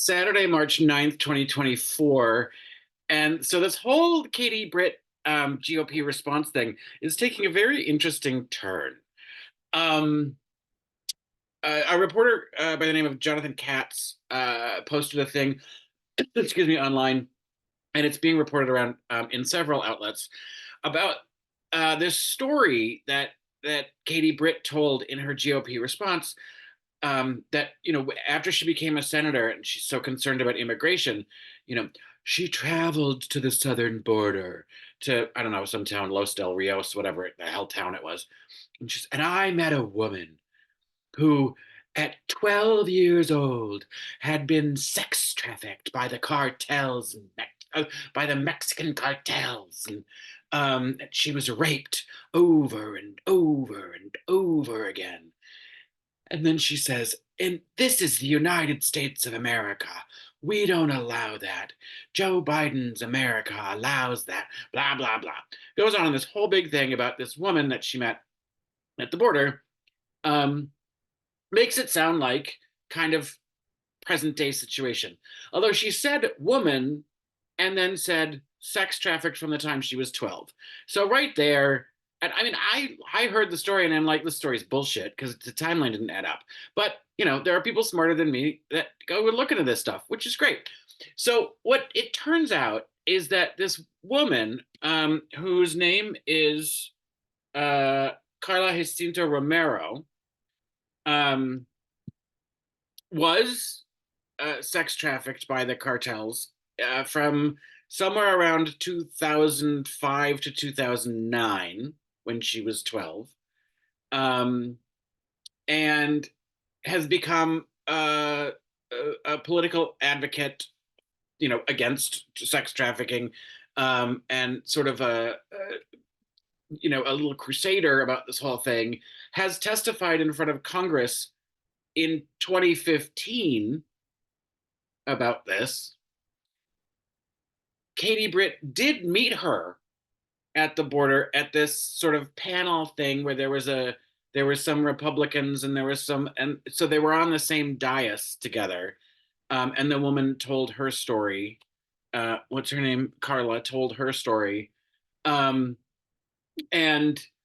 Saturday, March 9th, 2024. And so this whole Katie Britt GOP response thing is taking a very interesting turn. Um, a reporter by the name of Jonathan Katz posted a thing, excuse me, online, and it's being reported around in several outlets about this story that Katie Britt told in her GOP response, that after she became a senator and she's so concerned about immigration, you know she traveled to the southern border to, I don't know, some town, Los Del Rios, whatever the hell town it was, and I met a woman who at 12 years old had been sex trafficked by the cartels, by the Mexican cartels, and she was raped over and over and over again. And then she says, and this is the United States of America. We don't allow that. Joe Biden's America allows that. Blah, blah, blah. Goes on in this whole big thing about this woman that she met at the border. Um, Makes it sound like kind of present day situation. Although she said woman and then said sex trafficked from the time she was 12. So right there, and I mean, I heard the story and I'm like, this story's bullshit because the timeline didn't add up. But there are people smarter than me that go and look into this stuff, which is great. So what it turns out is that this woman, whose name is Carla Jacinto Romero, um, was sex trafficked by the cartels from somewhere around 2005 to 2009 when she was 12, and has become a political advocate, against sex trafficking, and sort of a little crusader about this whole thing, has testified in front of Congress in 2015 about this. Katie Britt did meet her at the border at this sort of panel thing where there were some Republicans and there was some, and so they were on the same dais together. And the woman told her story. What's her name? Carla told her story. And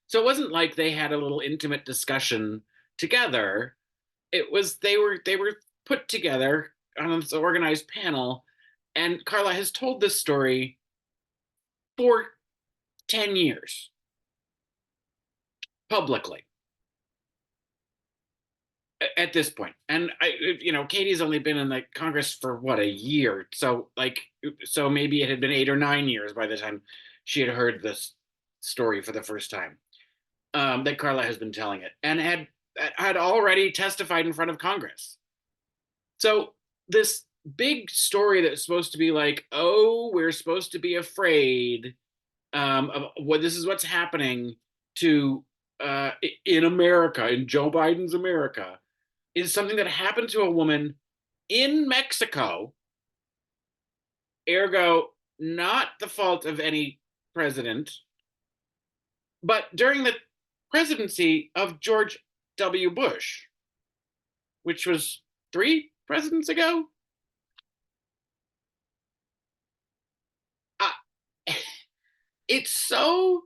so it wasn't like they had a little intimate discussion together. It was they were put together on this organized panel, and Carla has told this story for 10 years publicly at this point. And Katie's only been in the Congress for what, a year. So maybe it had been 8 or 9 years by the time she had heard this story for the first time, that Carla has been telling it and had already testified in front of Congress. So this big story that's supposed to be like, oh, we're supposed to be afraid of what this is what's happening to in America, in Joe Biden's America, is something that happened to a woman in Mexico, ergo not the fault of any president, but during the presidency of George W. Bush, which was 3 presidents ago. It's so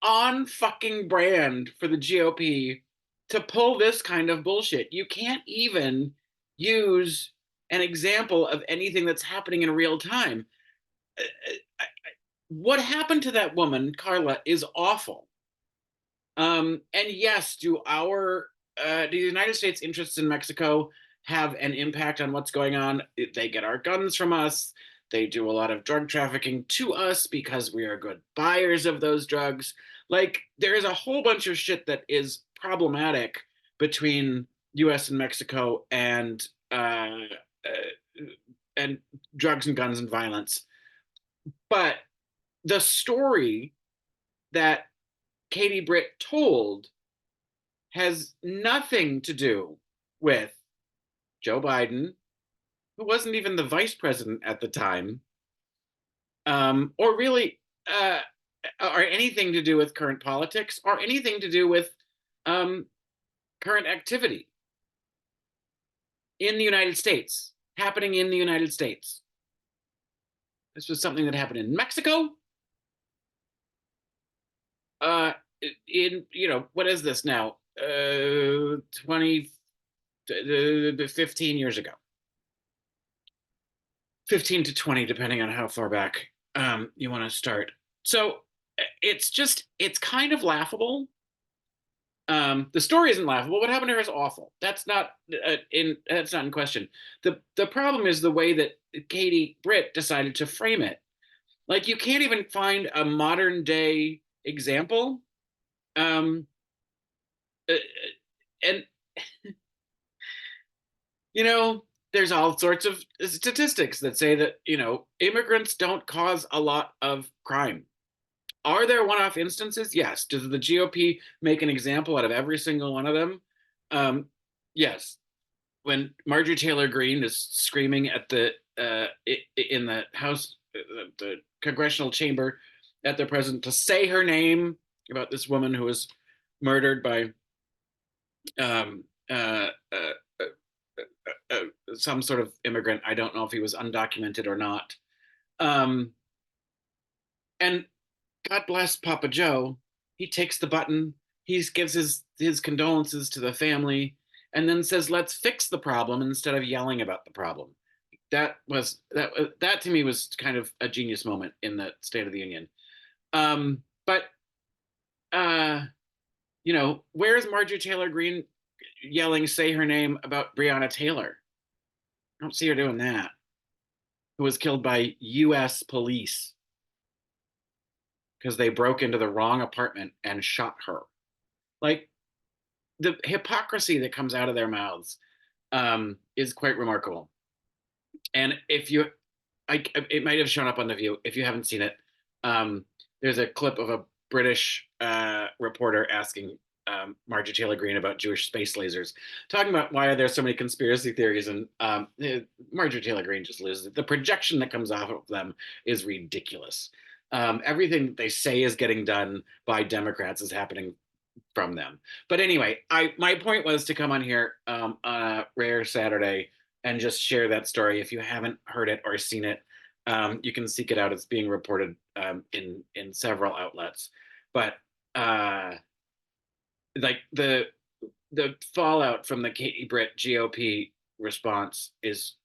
on fucking brand for the GOP to pull this kind of bullshit. You can't even use an example of anything that's happening in real time. What happened to that woman, Carla, is awful. And yes, do the United States interests in Mexico have an impact on what's going on? They get our guns from us. They do a lot of drug trafficking to us because we are good buyers of those drugs. Like, there is a whole bunch of shit that is problematic between U.S. and Mexico, and drugs and guns and violence. But the story that Katie Britt told has nothing to do with Joe Biden, who wasn't even the vice president at the time, or really, or anything to do with current politics, or anything to do with current activity in the United States happening in the United States. This was something that happened in Mexico. Uh, in, what is this now? 20, 15 years ago. 15 to 20, depending on how far back you want to start. So it's kind of laughable. The story isn't laughable. What happened to her is awful. That's not in question. The problem is the way that Katie Britt decided to frame it. Like, you can't even find a modern day example. Um, uh, and you know, there's all sorts of statistics that say that immigrants don't cause a lot of crime. Are there one-off instances? Yes. Does the GOP make an example out of every single one of them? Yes. When Marjorie Taylor Greene is screaming at in the House, the congressional chamber, at the president to say her name about this woman who was murdered by um, uh, uh, some sort of immigrant. I don't know if he was undocumented or not. Um, and God bless Papa Joe. He takes the button. He gives his condolences to the family, and then says, "Let's fix the problem," instead of yelling about the problem. That to me was kind of a genius moment in the State of the Union. But where's Marjorie Taylor Greene yelling, "Say her name" about Breonna Taylor? I don't see her doing that. Who was killed by U.S. police because they broke into the wrong apartment and shot her. Like, the hypocrisy that comes out of their mouths is quite remarkable. And it might have shown up on The View. If you haven't seen it, there's a clip of a British reporter asking Marjorie Taylor Greene about Jewish space lasers, talking about why are there so many conspiracy theories, and Marjorie Taylor Greene just loses it. The projection that comes off of them is ridiculous. Everything they say is getting done by Democrats is happening from them. But anyway, my point was to come on here on a rare Saturday and just share that story. If you haven't heard it or seen it, you can seek it out. It's being reported in several outlets. But like the fallout from the Katie Britt GOP response is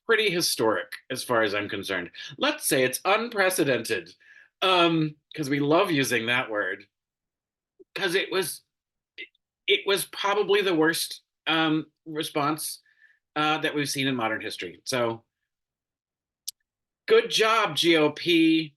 pretty historic as far as I'm concerned. Let's say it's unprecedented, because we love using that word, because it was probably the worst response that we've seen in modern history. So good job, GOP.